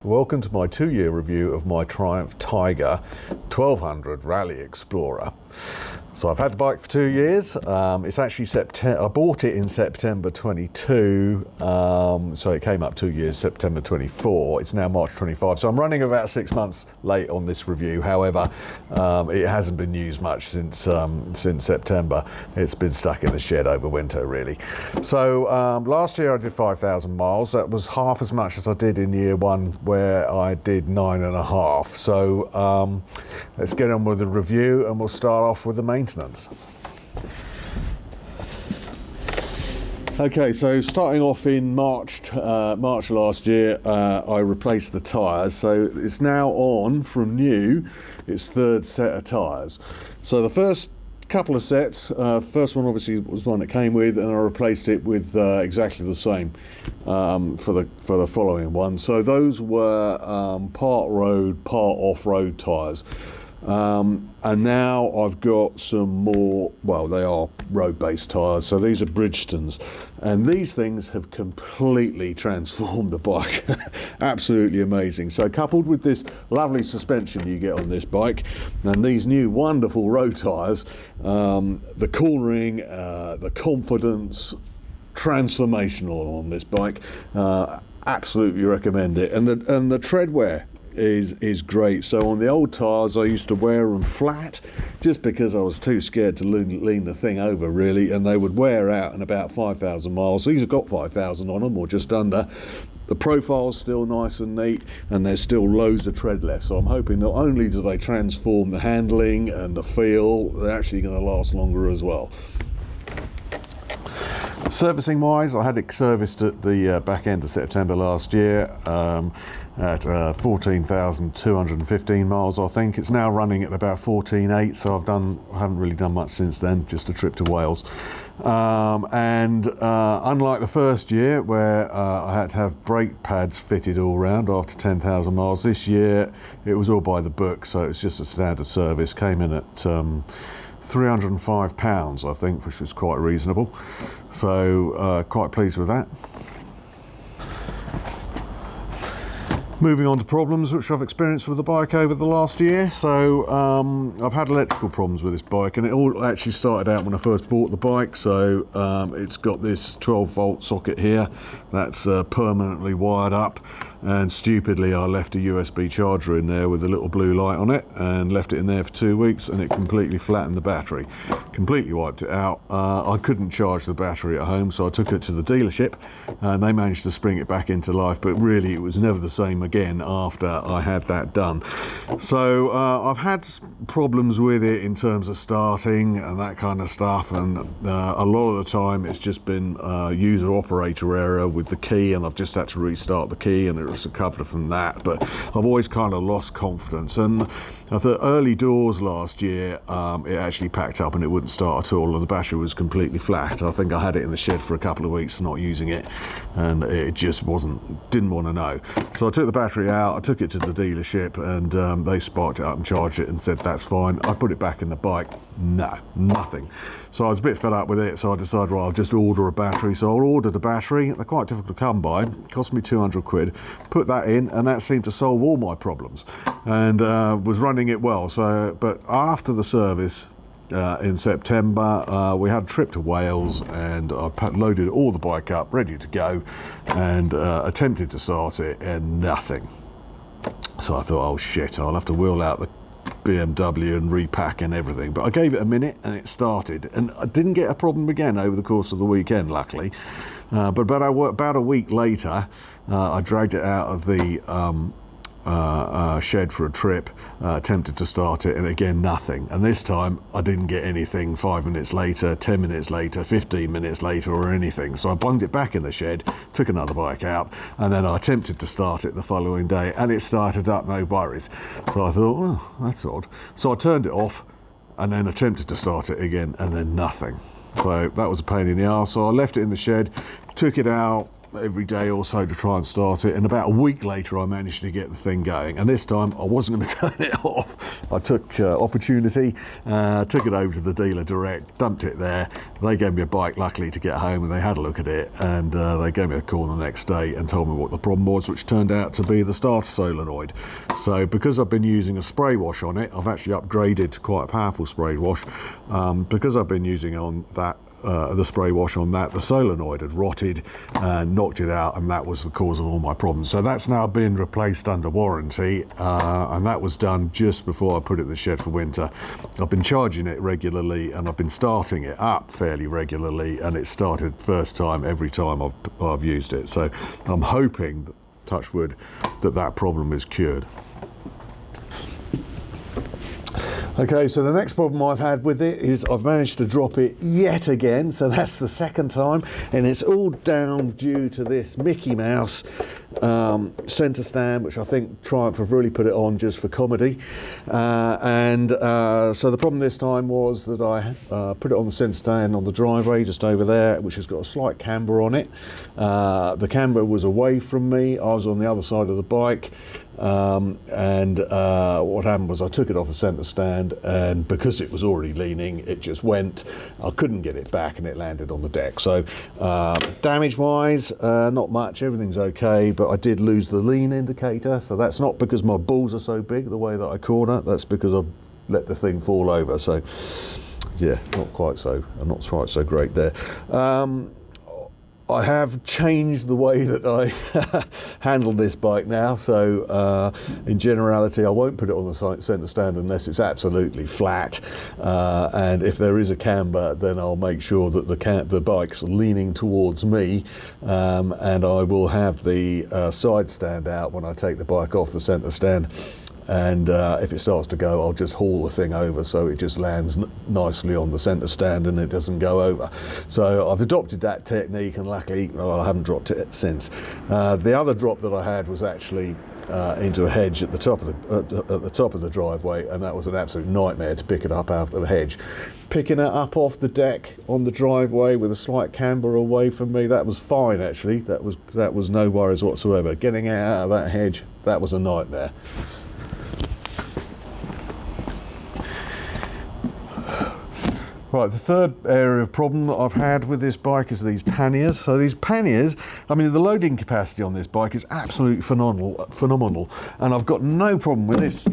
Welcome to my 2-year review of my Triumph Tiger 1200 Rally Explorer. So I've had the bike for 2 years. It's actually September. I bought it in September 22, so it came up 2 years, September 24. It's now March 25, so I'm running about 6 months late on this review. However, it hasn't been used much since September. It's been stuck in the shed over winter, really. So last year I did 5,000 miles. That was half as much as I did in year one, where I did 9.5. So let's get on with the review, and we'll start off with the maintenance. Okay, so starting off in March last year, I replaced the tyres. So it's now on from new, its third set of tyres. So the first couple of sets, first one obviously was the one that came with, and I replaced it with exactly the same for the following one. So those were part road, part off-road tyres. And now I've got some more, well, they are road-based tyres, so these are Bridgestones, and these things have completely transformed the bike. Absolutely amazing. So coupled with this lovely suspension you get on this bike and these new wonderful road tyres, the cornering, the confidence, transformational on this bike. Absolutely recommend it. And the tread wear is great. So on the old tyres I used to wear them flat just because I was too scared to lean the thing over, really, and they would wear out in about 5,000 miles. These have got 5,000 on them, or just under. The profile's still nice and neat, and there's still loads of tread left. So I'm hoping not only do they transform the handling and the feel, they're actually going to last longer as well. Servicing wise, I had it serviced at the back end of September last year at 14,215 miles, I think. It's now running at about 14.8, so I haven't really done much since then, just a trip to Wales. Unlike the first year, where I had to have brake pads fitted all round after 10,000 miles, this year it was all by the book, so it's just a standard service. Came in at £305, I think, which was quite reasonable. So quite pleased with that. Moving on to problems which I've experienced with the bike over the last year. So I've had electrical problems with this bike, and it all actually started out when I first bought the bike. So it's got this 12-volt socket here that's permanently wired up, and stupidly I left a USB charger in there with a little blue light on it, and left it in there for 2 weeks, and it completely flattened the battery, completely wiped it out. I couldn't charge the battery at home, so I took it to the dealership, and they managed to spring it back into life, but really it was never the same again after I had that done. So I've had problems with it in terms of starting and that kind of stuff, and a lot of the time it's just been user operator error with the key, and I've just had to restart the key and it was recovered from that. But I've always kind of lost confidence, and at the early doors last year it actually packed up and it wouldn't start at all, and the battery was completely flat. I think I had it in the shed for a couple of weeks not using it, and it just didn't want to know. So I took the battery out, I took it to the dealership, and they sparked it up and charged it and said that's fine. I put it back in the bike, no, nothing. So I was a bit fed up with it, so I decided, well, I'll just order a battery. So I ordered a battery. They're quite difficult to come by. It cost me 200 quid. Put that in, and that seemed to solve all my problems, and was running it well. So, but after the service in September, we had a trip to Wales, and I loaded all the bike up, ready to go, and attempted to start it, and nothing. So I thought, oh shit, I'll have to wheel out the BMW and repack and everything. But I gave it a minute and it started, and I didn't get a problem again over the course of the weekend, luckily. But about a week later, I dragged it out of the shed for a trip, attempted to start it, and again nothing. And this time I didn't get anything 5 minutes later, 10 minutes later, 15 minutes later, or anything. So I bunged it back in the shed, took another bike out, and then I attempted to start it the following day, and it started up, no worries. So I thought, well, that's odd. So I turned it off and then attempted to start it again, and then nothing. So that was a pain in the arse. So I left it in the shed, took it out, every day or so to try and start it, and about a week later I managed to get the thing going, and this time I wasn't going to turn it off. I took opportunity, took it over to the dealer direct, dumped it there. They gave me a bike luckily to get home, and they had a look at it, and they gave me a call the next day and told me what the problem was, which turned out to be the starter solenoid. So because I've been using a spray wash on it, I've actually upgraded to quite a powerful spray wash. Because I've been using on that the spray wash on that, the solenoid had rotted and knocked it out, and that was the cause of all my problems. So that's now been replaced under warranty, and that was done just before I put it in the shed for winter. I've been charging it regularly, and I've been starting it up fairly regularly, and it started first time every time I've used it. So I'm hoping, touch wood, that problem is cured. Okay, so the next problem I've had with it is I've managed to drop it yet again, so that's the second time, and it's all down due to this Mickey Mouse centre stand, which I think Triumph have really put it on just for comedy. So the problem this time was that I put it on the centre stand on the driveway just over there, which has got a slight camber on it. The camber was away from me, I was on the other side of the bike. What happened was I took it off the centre stand, and because it was already leaning, it just went. I couldn't get it back, and it landed on the deck. So damage wise, not much, everything's okay, but I did lose the lean indicator. So that's not because my balls are so big the way that I corner, that's because I've let the thing fall over. So yeah, not quite so great there. I have changed the way that I handle this bike now, so in generality I won't put it on the centre stand unless it's absolutely flat, and if there is a camber, then I'll make sure that the bike's leaning towards me, and I will have the side stand out when I take the bike off the centre stand. And if it starts to go, I'll just haul the thing over so it just lands nicely on the centre stand and it doesn't go over. So I've adopted that technique, and luckily, I haven't dropped it since. The other drop that I had was actually into a hedge at the top of the driveway, and that was an absolute nightmare to pick it up out of the hedge. Picking it up off the deck on the driveway with a slight camber away from me, that was fine actually. That was no worries whatsoever. Getting it out of that hedge, that was a nightmare. Right, the third area of problem that I've had with this bike is these panniers. So these panniers, I mean, the loading capacity on this bike is absolutely phenomenal, and I've got no problem with this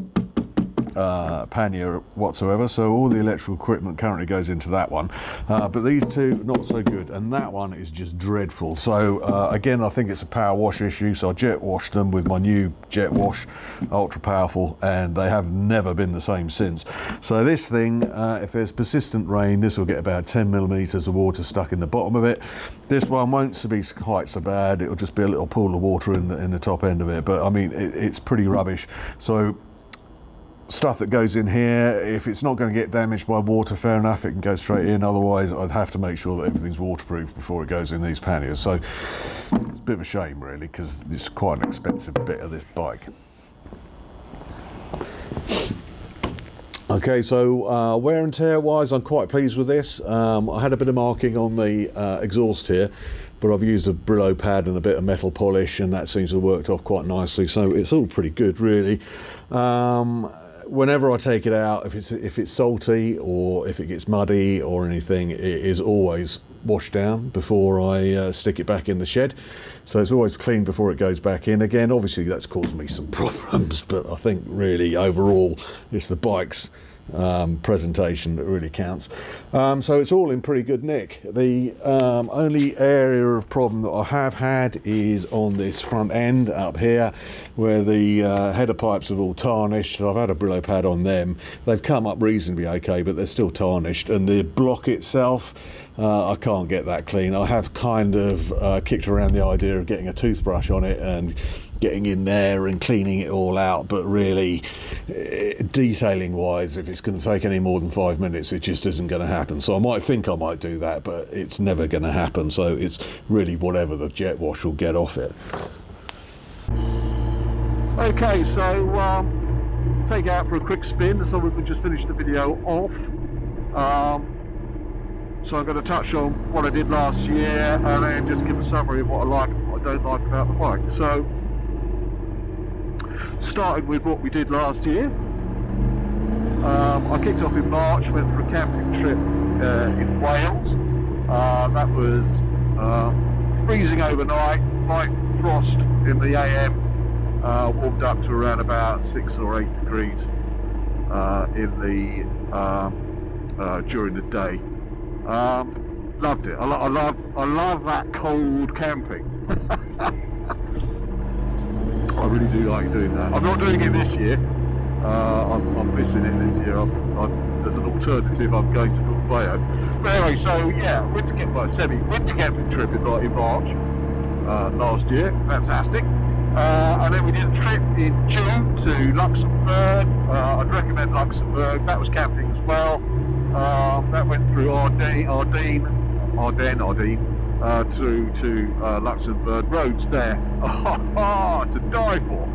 pannier whatsoever, so all the electrical equipment currently goes into that one, but these two not so good, and that one is just dreadful. So again, I think it's a power wash issue, so I jet washed them with my new jet wash, ultra powerful, and they have never been the same since. So this thing, if there's persistent rain, this will get about 10 millimeters of water stuck in the bottom of it. This one won't be quite so bad, it'll just be a little pool of water in the top end of it, but I mean it's pretty rubbish. So stuff that goes in here, if it's not going to get damaged by water, fair enough, it can go straight in. Otherwise, I'd have to make sure that everything's waterproof before it goes in these panniers. So it's a bit of a shame really, because it's quite an expensive bit of this bike. Okay, so wear and tear wise, I'm quite pleased with this. I had a bit of marking on the exhaust here, but I've used a Brillo pad and a bit of metal polish, and that seems to have worked off quite nicely, so it's all pretty good really. Whenever I take it out, if it's salty or if it gets muddy or anything, it is always washed down before I stick it back in the shed. So it's always clean before it goes back in again. Obviously that's caused me some problems, but I think really overall it's the bike's presentation that really counts. So it's all in pretty good nick. The only area of problem that I have had is on this front end up here, where the header pipes are all tarnished. I've had a Brillo pad on them. They've come up reasonably okay, but they're still tarnished. And the block itself, I can't get that clean. I have kind of kicked around the idea of getting a toothbrush on it and getting in there and cleaning it all out, but really detailing wise, if it's going to take any more than 5 minutes, it just isn't going to happen. So I might think I might do that, but it's never going to happen. So it's really whatever the jet wash will get off it. Okay, so take it out for a quick spin so we can just finish the video off. So I'm going to touch on what I did last year and then just give a summary of what I like, don't like about the bike. So, starting with what we did last year, I kicked off in March, went for a camping trip in Wales. That was freezing overnight, light frost in the AM, warmed up to around about 6 or 8 degrees during the day. Loved it. I love that cold camping. I really do like doing that. I'm not doing it this year. I'm missing it this year. As an alternative, I'm going to Bilbao. But anyway, so yeah, winter camping trip in March last year. Fantastic. And then we did a trip in June to Luxembourg. I'd recommend Luxembourg. That was camping as well. That went through Ardennes to Luxembourg. Roads there to die for.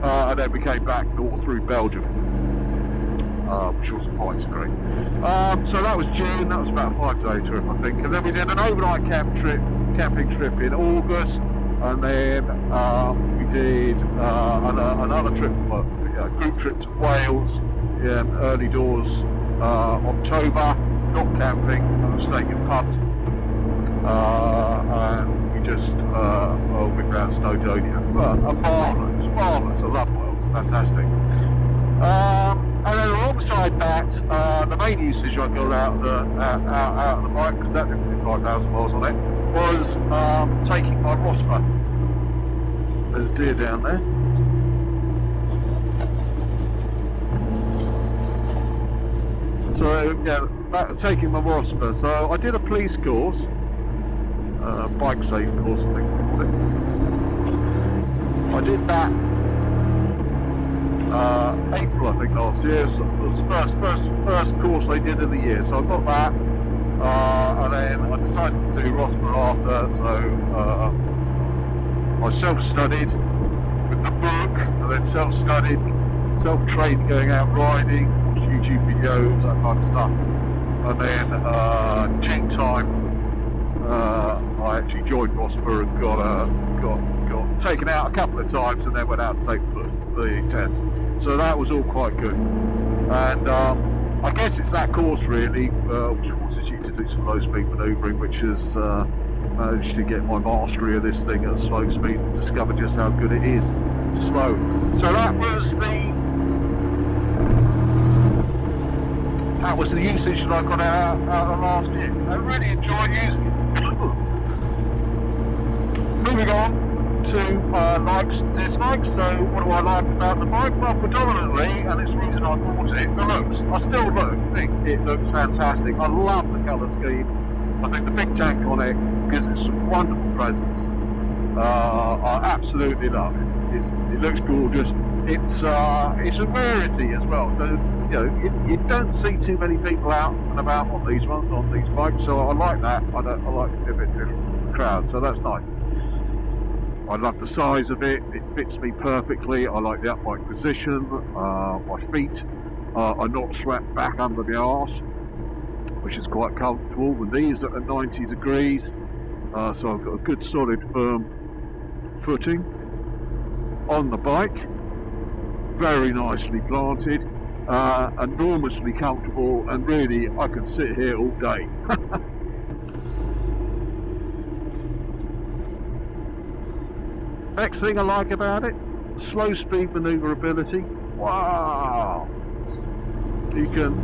And then we came back north through Belgium, which was quite great. So that was June. That was about a 5-day trip, I think. And then we did an overnight camping trip in August, and then we did another trip, a group trip to Wales in early doors October. Not camping, I was staying in pubs, and we just went around Snowdonia. Marvellous. I love Wales, fantastic. And then alongside that, the main usage I got out of the bike, because that didn't do 5,000 miles on it, was taking my Rosper. There's a deer down there. So yeah, taking my Rosper. So I did a police course, bike safe course, I think we called it. I did that April, I think, last year. So it was the first course I did of the year. So I got that, and then I decided to do Rosper after. So I self-studied with the book, and then self-studied, self-trained going out riding, watched YouTube videos, that kind of stuff. And then June time, I actually joined Rosper and got taken out a couple of times, and then went out to take the test. So that was all quite good. And I guess it's that course really, which forces you to do some low speed manoeuvring, which has managed to get my mastery of this thing at slow speed and discover just how good it is slow. So that was the usage that I got out of last year. I really enjoyed using it. Moving on to likes and dislikes. So what do I like about the bike? Well, predominantly, and it's the reason I bought it, the looks. I still think it looks fantastic. I love the colour scheme. I think the big tank on it gives it some wonderful presence. I absolutely love it. It looks gorgeous. It's a rarity as well. So you don't see too many people out and about on these bikes. So I like that. I like it a bit different from the crowd. So that's nice. I love the size of it. It fits me perfectly. I like the upright position. My feet are not swept back under the arse, which is quite comfortable. The knees are at 90 degrees, so I've got a good solid firm footing on the bike. Very nicely planted, enormously comfortable, and really I could sit here all day. Next thing I like about it, slow speed manoeuvrability. Wow! You can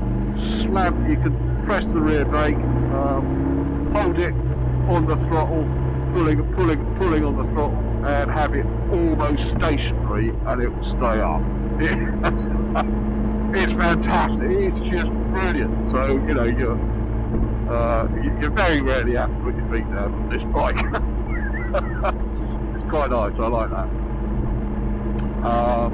press the rear brake, hold it on the throttle, pulling on the throttle, and have it almost stationary, and it will stay up. It's fantastic. It's just brilliant. So you're very rarely have to put your feet down on this bike. It's quite nice. I like that.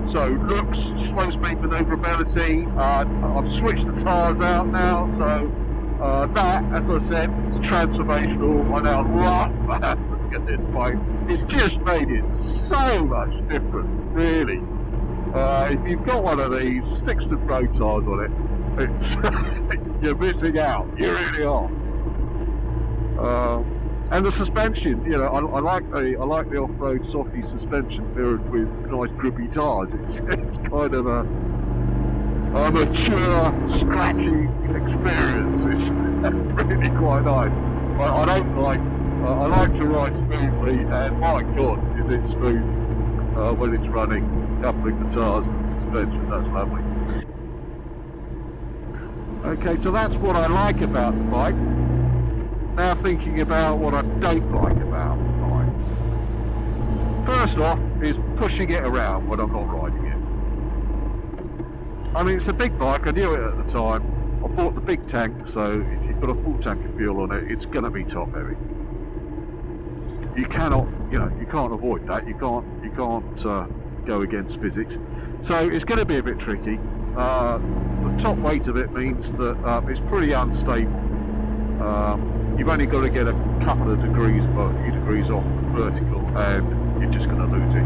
So looks, slow speed manoeuvrability. I've switched the tyres out now, so that, as I said, is transformational. I now love that. Look at this bike. It's just made it so much different, really. If you've got one of these, stick some road tyres on it. It's you're missing out. You really are. And the suspension, you know, I like the off-road softy suspension with nice grippy tyres. It's kind of a mature, scratchy experience. It's really quite nice. I don't like. I like to ride smoothly, and my God, is it smooth when it's running, coupling the tyres with the suspension. That's lovely. Okay, so that's what I like about the bike. Now thinking about what I don't like about the bike. First off is pushing it around when I'm not riding it. I mean, it's a big bike, I knew it at the time. I bought the big tank, so if you've got a full tank of fuel on it, it's going to be top heavy. You cannot, you know, you can't avoid that. You can't go against physics. So it's going to be a bit tricky. The top weight of it means that it's pretty unstable. You've only got to get a couple of degrees, well, a few degrees off vertical, and you're just going to lose it.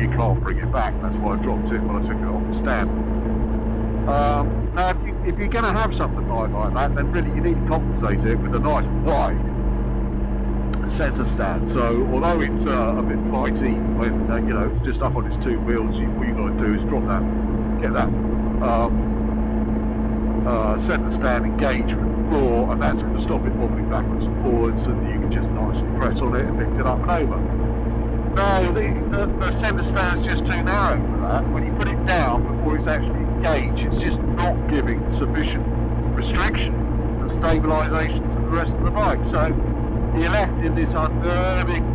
You can't bring it back. That's why I dropped it when I took it off the stand. Now, if you're going to have something like that, then really you need to compensate it with a nice wide centre stand. So although it's a bit flighty when you know it's just up on its two wheels, all you got to do is drop that, get that centre stand engaged with the floor, and that's going to stop it wobbling backwards and forwards, and you can just nicely press on it and lift it up and over. No, the centre stand's just too narrow for that. When you put it down before it's actually engaged, it's just not giving sufficient restriction and stabilisation to the rest of the bike. So you're left in this unnerving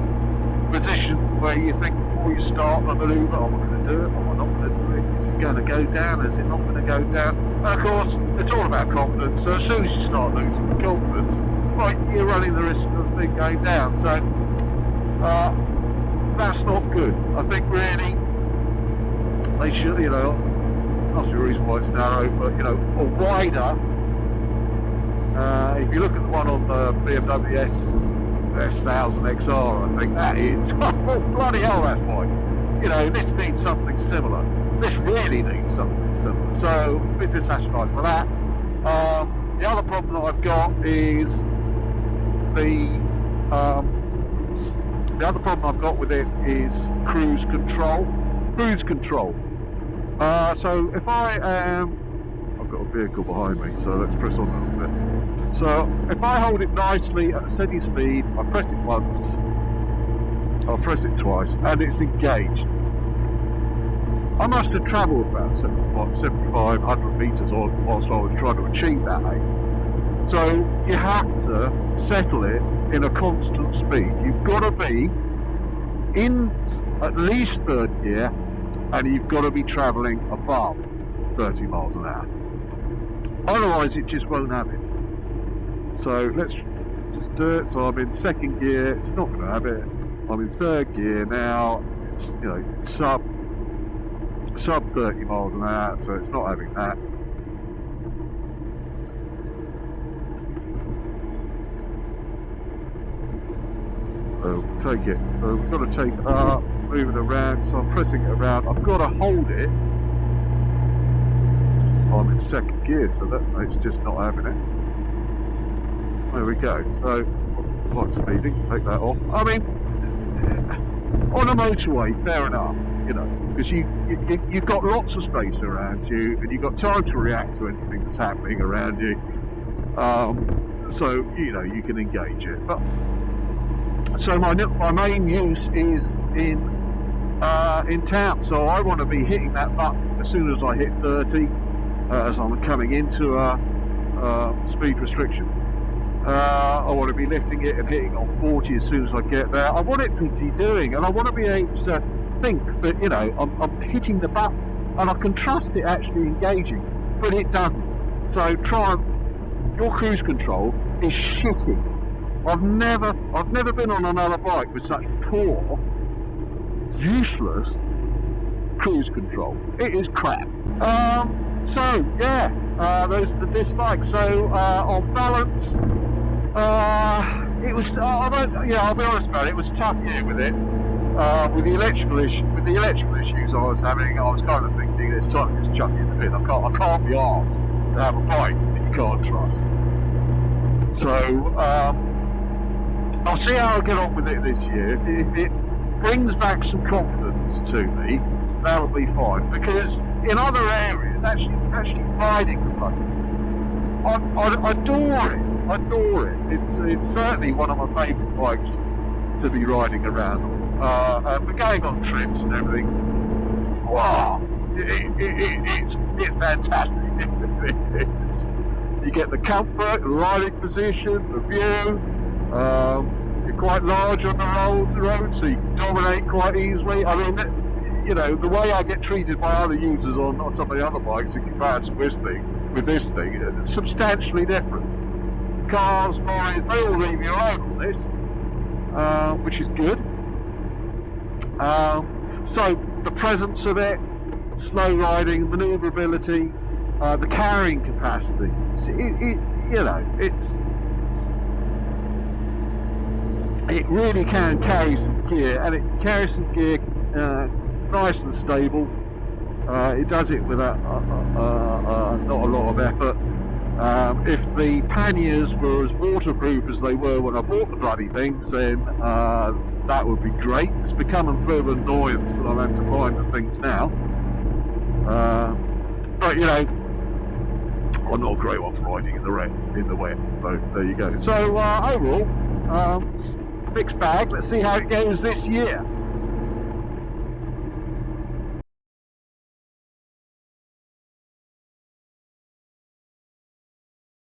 position where you think before you start the manoeuvre, am I going to do it? Am I not going to do it? Is it going to go down? Is it not going to go down? And of course, it's all about confidence. So as soon as you start losing the confidence, right, you're running the risk of the thing going down. So that's not good. I think really they should, you know, must be a reason why it's narrow, but you know, a wider. If you look at the one on the BMW S1000 XR, I think that is, oh bloody hell, that's wide. You know, this needs something similar. This really needs something similar. So, a bit dissatisfied with that. The other problem that I've got is the other problem I've got with it is cruise control. Cruise control. So if I am, I've got a vehicle behind me, so let's press on a little bit. So if I hold it nicely at a steady speed, I press it once, I'll press it twice, and it's engaged. I must have travelled about 7,500 metres whilst I was trying to achieve that aim. So you have to settle it in a constant speed. You've got to be in at least third gear, and you've got to be travelling above 30 miles an hour. Otherwise, it just won't have it. So let's just do it. So I'm in second gear. It's not going to have it. I'm in third gear now. It's, you know, sub 30 miles an hour, so it's not having that. So take it. So we've got to take it up, move it around. So I'm pressing it around. I've got to hold it. I'm in second gear, so that it's just not having it. There we go. So flight speeding, take that off. I mean, on a motorway, fair enough, you know, because you've got lots of space around you, and you've got time to react to anything that's happening around you. So you know you can engage it. But so my main use is in town. So I want to be hitting that button as soon as I hit 30, as I'm coming into a speed restriction. I want to be lifting it and hitting on 40 as soon as I get there. I want it to be doing, and I want to be able to think that, you know, I'm hitting the button and I can trust it actually engaging, but it doesn't. So your cruise control is shitty. I've never been on another bike with such poor, useless cruise control. It is crap. So yeah, those are the dislikes. So on balance, it was. I'll be honest about it. It was a tough year with it. With the electrical issues I was having, I was kind of thinking it's time to just chuck it in the bin. I can't be arsed to have a bike that you can't trust. So I'll see how I get on with it this year. If it brings back some confidence to me, that'll be fine. Because in other areas, actually riding the bike, I adore it. I adore it. It's certainly one of my favourite bikes to be riding around on. And we're going on trips and everything. Wow, it's fantastic. You get the comfort, the riding position, the view. You're quite large on the road, so you can dominate quite easily. I mean, the way I get treated by other users on some of the other bikes in comparison with this thing, it's substantially different. Cars, lorries, they all leave you alone on this, which is good. So the presence of it, slow riding, manoeuvrability, the carrying capacity, it really can carry some gear, and it carries some gear nice and stable. It does it with not a lot of effort. If the panniers were as waterproof as they were when I bought the bloody things, then that would be great. It's become a bit of an annoyance that I'm having to find the things now. But I'm not a great one for riding in the wet. So there you go. So overall, mixed bag. Let's see how it goes this year.